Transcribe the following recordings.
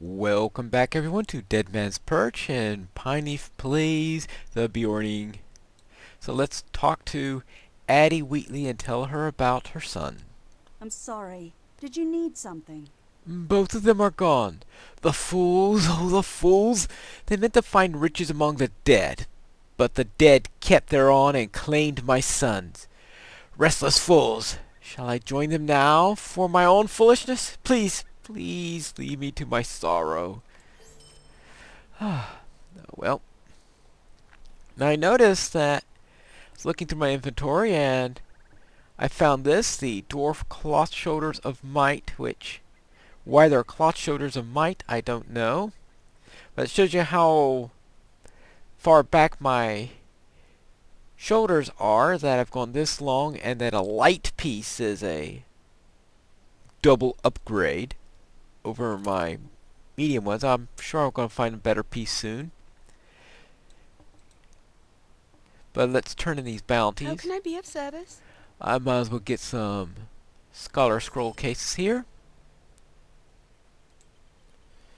Welcome back everyone to Dead Man's Perch and Pineleaf plays the Beorning. So let's talk to Addie Wheatley and tell her about her son. I'm sorry. Did you need something? Both of them are gone. The fools, oh the fools! They meant to find riches among the dead. But the dead kept their own and claimed my sons. Restless fools! Shall I join them now for my own foolishness? Please, please leave me to my sorrow. Well, now I noticed that I was looking through my inventory and I found this, the Dwarf Cloth Shoulders of Might, which, why they're Cloth Shoulders of Might, I don't know. But it shows you how far back my shoulders are, that I've gone this long, and that a light piece is a double upgrade over my medium ones. I'm sure I'm going to find a better piece soon. But let's turn in these How bounties. can I be of service? I might as well get some Scholar Scroll cases here.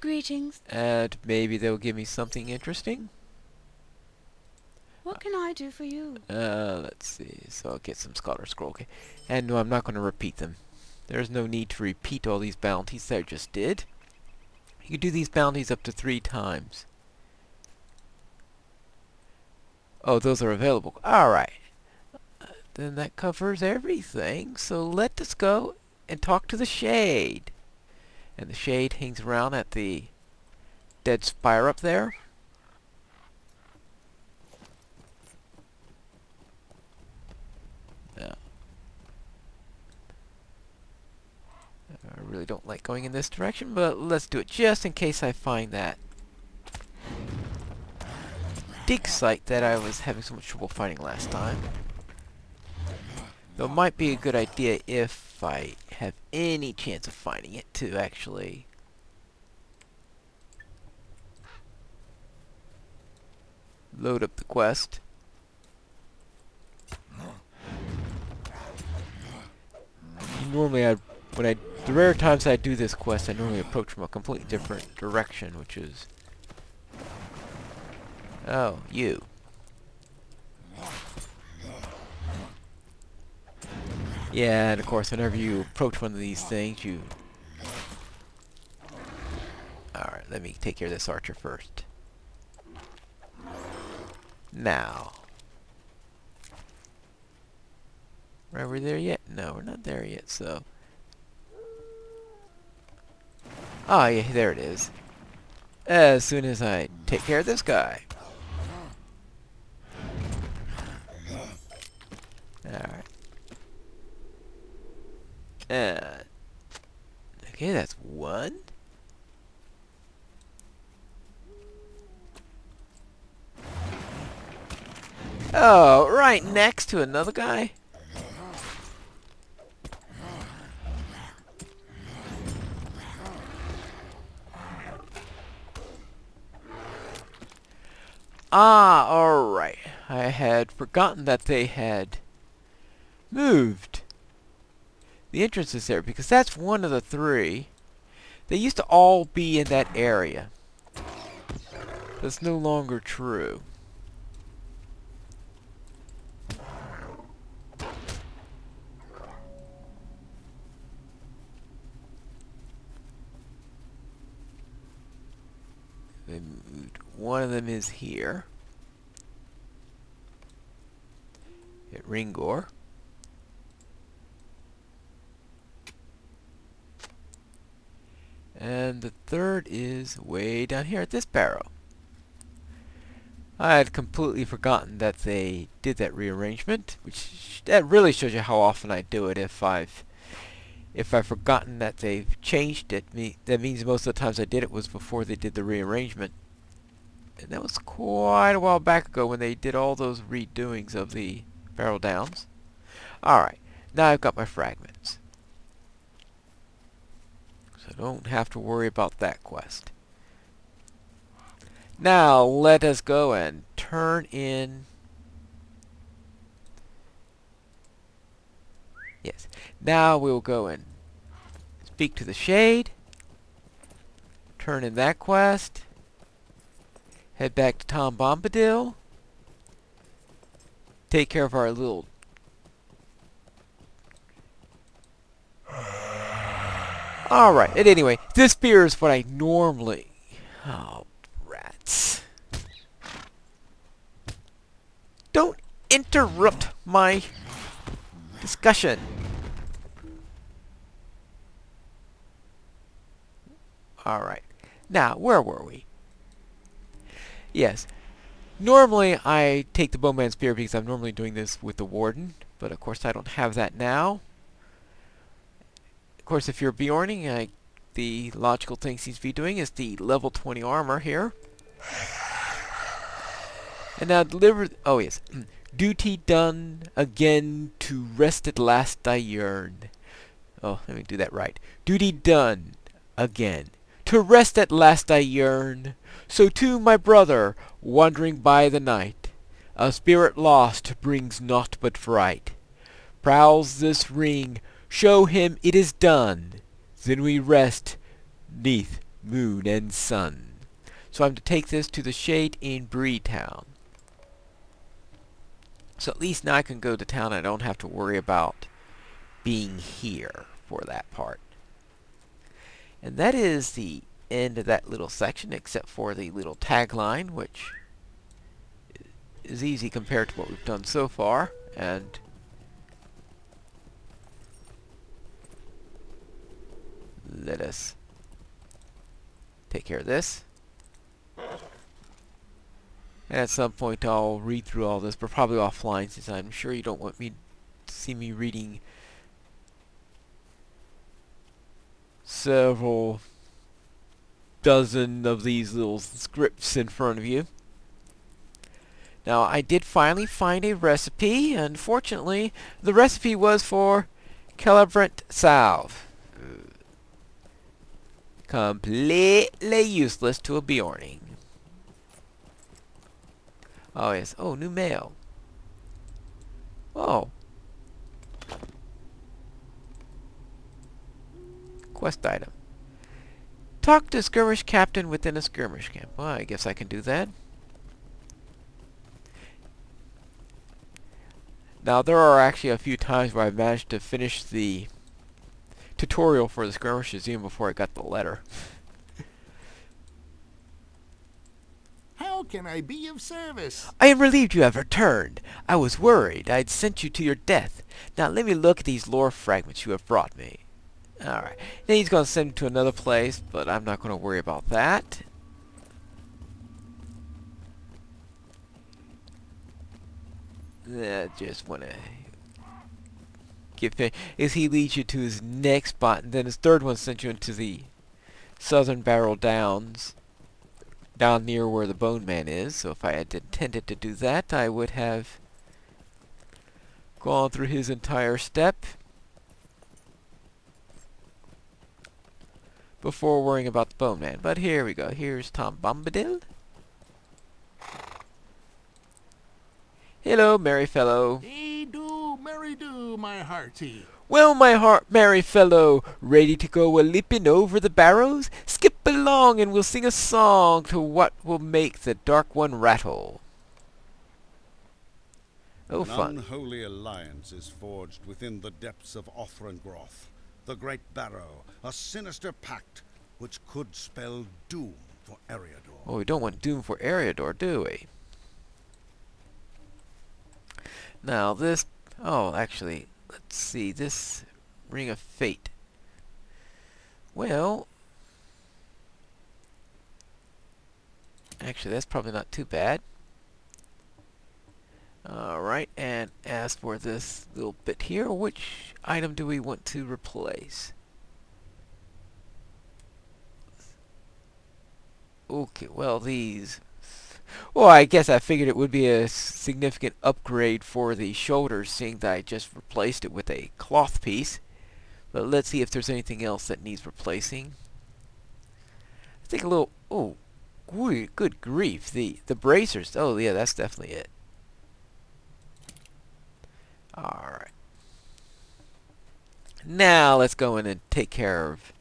Greetings. And maybe they'll give me something interesting. What can I do for you? Let's see. So I'll get some Scholar Scroll. And no, I'm not going to repeat them. There's no need to repeat all these bounties that I just did. You can do these bounties up to 3 times. Oh, those are available. Alright. Then that covers everything. So let us go and talk to the Shade. And the Shade hangs around at the dead spire up there. Now, I really don't like going in this direction, but let's do it just in case I find that dig site that I was having so much trouble finding last time. Though it might be a good idea if I have any chance of finding it to actually load up the quest. Normally the rare times I do this quest, I normally approach from a completely different direction, which is... Oh, you. Yeah, and of course, whenever you approach one of these things, you... Alright, let me take care of this archer first. Now. Are we there yet? No, we're not there yet, so... Ah, yeah, there it is. As soon as I take care of this guy. Alright. Okay, that's one. Oh, right next to another guy? Ah, alright. I had forgotten that they had moved the entrance is there, because that's one of the 3. They used to all be in that area. That's no longer true. They moved. One of them is here at Ringor. And the 3rd is way down here at this barrow. I had completely forgotten that they did that rearrangement, which that really shows you how often I do it. If I've forgotten that they've changed it, that means most of the times I did it was before they did the rearrangement. And that was quite a while back ago when they did all those redoings of the barrel downs. Alright, now I've got my fragments. So I don't have to worry about that quest. Now let us go and turn in... Yes. Now we'll go and speak to the Shade. turn in that quest. Head back to Tom Bombadil. Take care of our little... Alright, and anyway, this beer is what I normally... Oh, rats. Don't interrupt my discussion. Alright. Now, where were we? Yes. Normally, I take the Bowman Spear because I'm normally doing this with the Warden. But, of course, I don't have that now. Of course, if you're Beorning, the logical thing seems to be doing is the level 20 armor here. And now deliver... Oh, yes. Duty done again, to rest at last I yearn. Oh, let me do that right. Duty done again. To rest at last I yearn. So too my brother, wandering by the night, a spirit lost brings naught but fright. Prowls this ring, show him it is done. Then we rest 'neath moon and sun. So I'm to take this to the shade in Breetown. So at least now I can go to town. I don't have to worry about being here for that part. And that is the end of that little section, except for the little tagline, which is easy compared to what we've done so far. And let us take care of this. And at some point I'll read through all this, but probably offline, since I'm sure you don't want me to see me reading several dozen of these little scripts in front of you. Now, I did finally find a recipe. Unfortunately, the recipe was for Celebrant Salve. Completely useless to a Beorning. Oh, yes. Oh, new mail. Oh. Quest item. Talk to skirmish captain within a skirmish camp. Well, I guess I can do that. Now, there are actually a few times where I've managed to finish the tutorial for the skirmishes even before I got the letter. How can I be of service? I am relieved you have returned. I was worried I'd sent you to your death. Now, let me look at these lore fragments you have brought me. Alright. Then he's going to send me to another place, but I'm not going to worry about that. I just want to give him... Is he leads you to his next spot, and then his third one sent you into the Southern Barrel Downs, down near where the Bone Man is. So if I had intended to do that, I would have gone through his entire step before worrying about the Bone Man. But here we go. Here's Tom Bombadil. Hello, merry fellow. Hey do, merry do, my hearty. Well, my heart, merry fellow, ready to go a-leaping over the barrows? Skip along and we'll sing a song to what will make the Dark One rattle. Oh, An fun. unholy alliance is forged within the depths of Othrongroth, the Great Barrow, a sinister pact which could spell doom for Eriador. Oh, we don't want doom for Eriador, do we? Now, this... Oh, actually, let's see. This Ring of Fate. Well... Actually, that's probably not too bad. Alright, and as for this little bit here, which item do we want to replace? Okay, well, these... Well, I guess I figured it would be a significant upgrade for the shoulders, seeing that I just replaced it with a cloth piece. But let's see if there's anything else that needs replacing. I think a little... Oh, good grief. The bracers. Oh, yeah, that's definitely it. Alright. Now, let's go in and take care of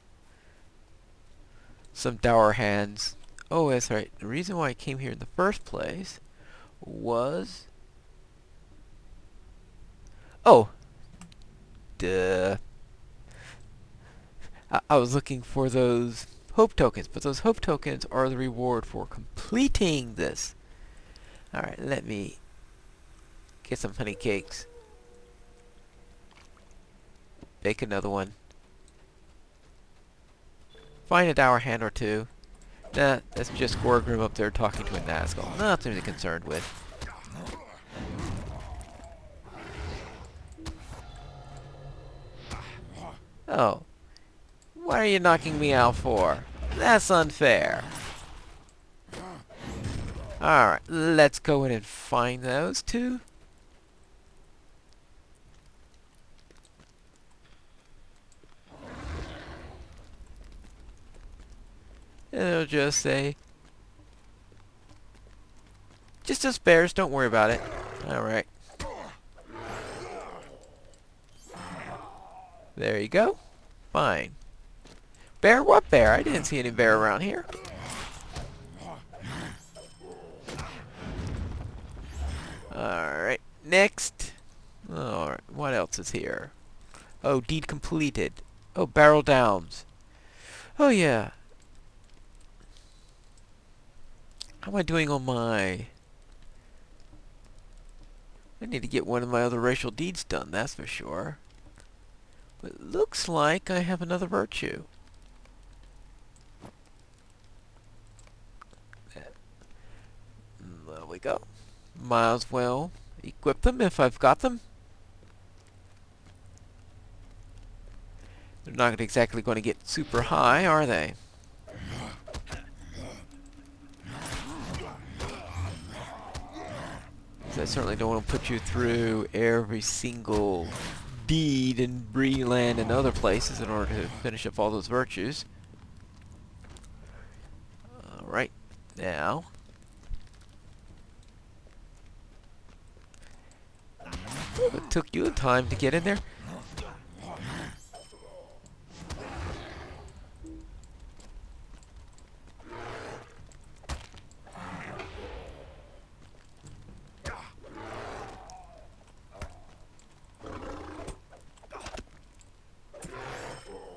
some dour hands. Oh, that's right. The reason why I came here in the first place was... Oh! Duh. I was looking for those hope tokens, but those hope tokens are the reward for completing this. Alright, let me get some honey cakes. Bake another one. Find a dour hand or two. Nah, that's just Skorgrim up there talking to a Nazgul. Nothing to be concerned with. Oh. What are you knocking me out for? That's unfair. Alright, let's go in and find those two. And it'll just say, just as bears, don't worry about it. Alright. There you go. Fine. Bear? What bear? I didn't see any bear around here. Alright, next. Alright, what else is here? Oh, deed completed. Oh, Barrel Downs. Oh, yeah. How am I doing on my... I need to get one of my other racial deeds done, that's for sure. But it looks like I have another virtue. There we go. Might as well equip them if I've got them. They're not exactly going to get super high, are they? I certainly don't want to put you through every single deed in Breeland and other places in order to finish up all those virtues. Alright, now. It took you time to get in there.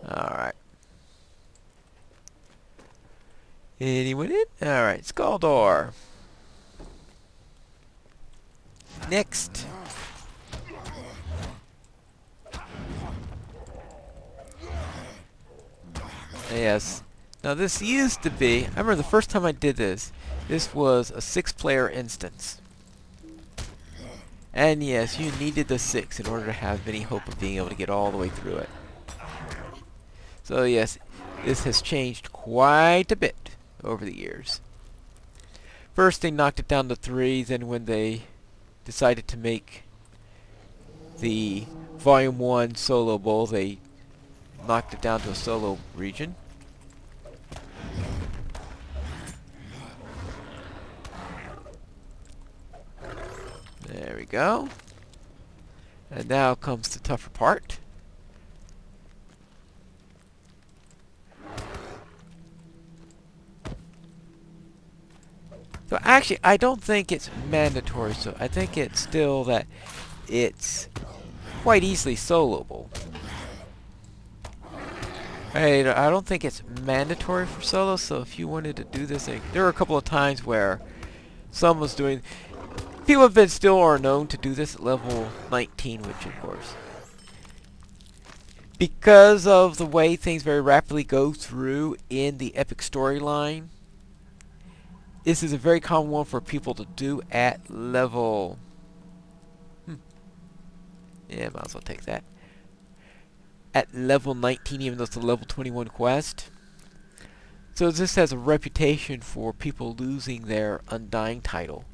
Alright. Anyone in? Alright, Skaldor. Next. Yes. Now this used to be, I remember the first time I did this, this was a 6-player instance. And yes, you needed the 6 in order to have any hope of being able to get all the way through it. So yes, this has changed quite a bit over the years. First they knocked it down to 3, then when they decided to make the Volume 1 solo bowl, they knocked it down to a solo region. There we go. And now comes the tougher part. So actually, I don't think it's mandatory, so I think it's still that it's quite easily soloable. I don't think it's mandatory for solo, so if you wanted to do this, there were a couple of times where someone was doing... People have been still are known to do this at level 19, which of course... Because of the way things very rapidly go through in the epic storyline, this is a very common one for people to do at level... Yeah, might as well take that. At level 19, even though it's a level 21 quest. So this has a reputation for people losing their Undying title.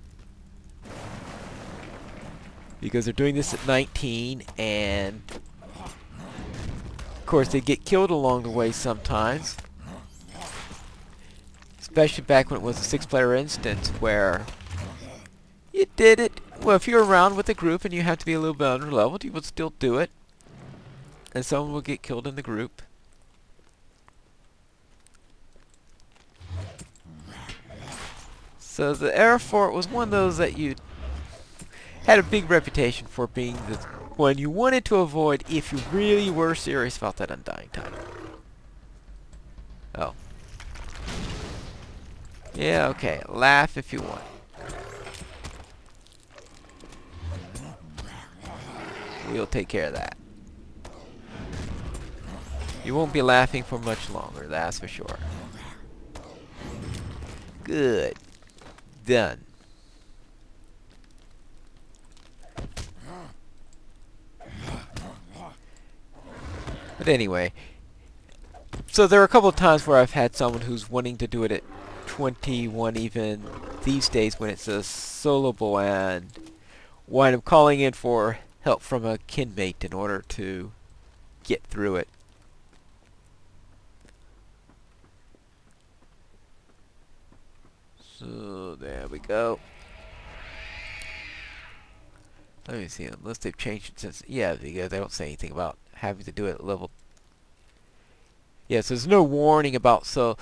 Because they're doing this at 19, and... Of course, they get killed along the way sometimes. Especially back when it was a 6-player instance where you did it. Well, if you're around with a group and you have to be a little bit underleveled, you would still do it. And someone will get killed in the group. So the air fort was one of those that you had a big reputation for being the one you wanted to avoid if you really were serious about that Undying title. Oh. Yeah, okay. Laugh if you want. We'll take care of that. You won't be laughing for much longer, that's for sure. Good. Done. But anyway, so there are a couple of times where I've had someone who's wanting to do it at 21 even these days when it's a soloable and wind up calling in for help from a kinmate in order to get through it. So there we go. Let me see, unless they've changed it since, yeah, because they don't say anything about having to do it at level. Yeah, so there's no warning about so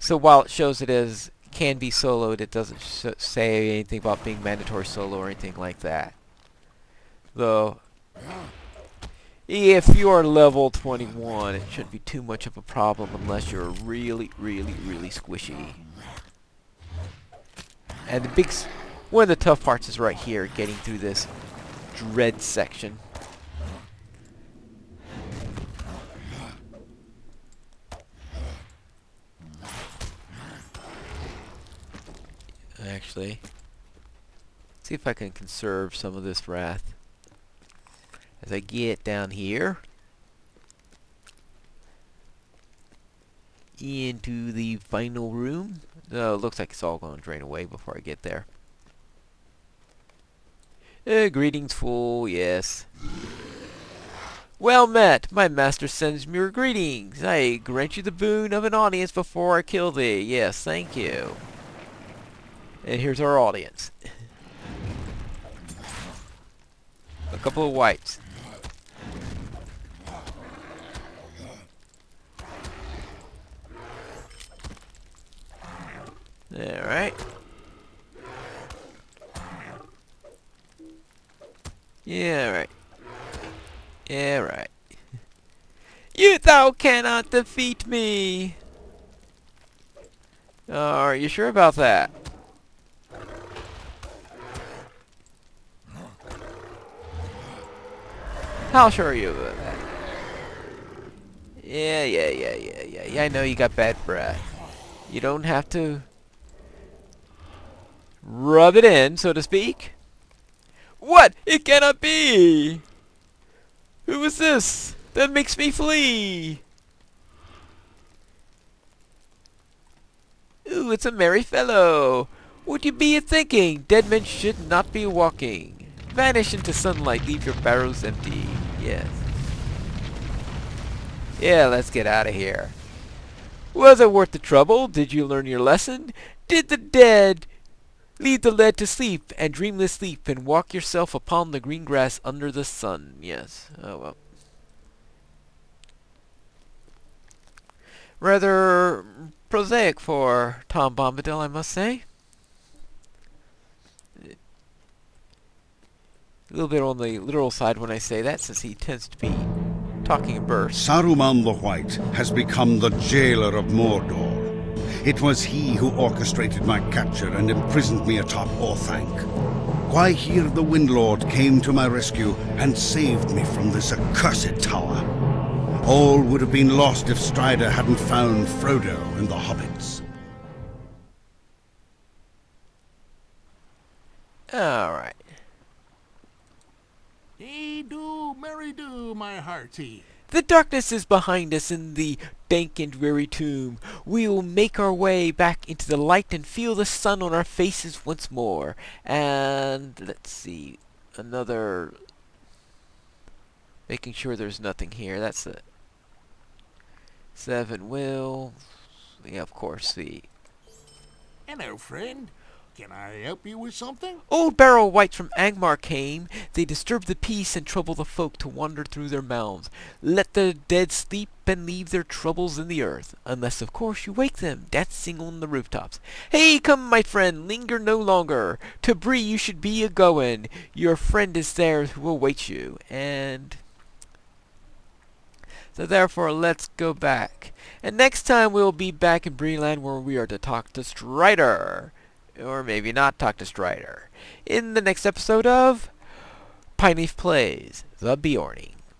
while it shows it as can be soloed, it doesn't say anything about being mandatory solo or anything like that. Though, if you are level 21, it shouldn't be too much of a problem unless you're really, really, really squishy. And one of the tough parts is right here, getting through this dread section. Actually, let's see if I can conserve some of this wrath as I get down here into the final room. No, it looks like it's all going to drain away before I get there. Greetings, fool, yes. Well met. My master sends me your greetings. I grant you the boon of an audience before I kill thee. Yes, thank you. And here's our audience. A couple of whites. Alright. Yeah, right. Yeah, right. Thou cannot defeat me! Are you sure about that? How sure are you about that? Yeah, I know you got bad breath. You don't have to rub it in, so to speak. What? It cannot be! Who is this? That makes me flee! Ooh, it's a merry fellow! What you be a-thinking? Dead men should not be walking. Vanish into sunlight, leave your barrows empty. Yes. Yeah, let's get out of here. Was it worth the trouble? Did you learn your lesson? Did the dead leave the lead to sleep, and dreamless sleep, and walk yourself upon the green grass under the sun? Yes. Oh well. Rather prosaic for Tom Bombadil, I must say. A little bit on the literal side when I say that, since he tends to be talking in bursts. Saruman the White has become the jailer of Mordor. It was he who orchestrated my capture and imprisoned me atop Orthanc. Gwaihir the Windlord came to my rescue and saved me from this accursed tower. All would have been lost if Strider hadn't found Frodo and the hobbits. Alright. Hey do, merry do, my hearty. The darkness is behind us in the dank and dreary tomb. We will make our way back into the light and feel the sun on our faces once more. And let's see, another. Making sure there's nothing here. That's it. 7 will. Yeah, of course. The Hello, friend. Can I help you with something? Old barrel wights from Angmar came. They disturb the peace and trouble the folk to wander through their mounds. Let the dead sleep and leave their troubles in the earth, unless of course you wake them, dancing on the rooftops. Hey, come, my friend, linger no longer. To Bree you should be a-goin'. Your friend is there who awaits you. And so therefore, let's go back. And next time we'll be back in Breeland where we are to talk to Strider. Or maybe not talk to Strider. In the next episode of Pineleaf Plays The Beorning.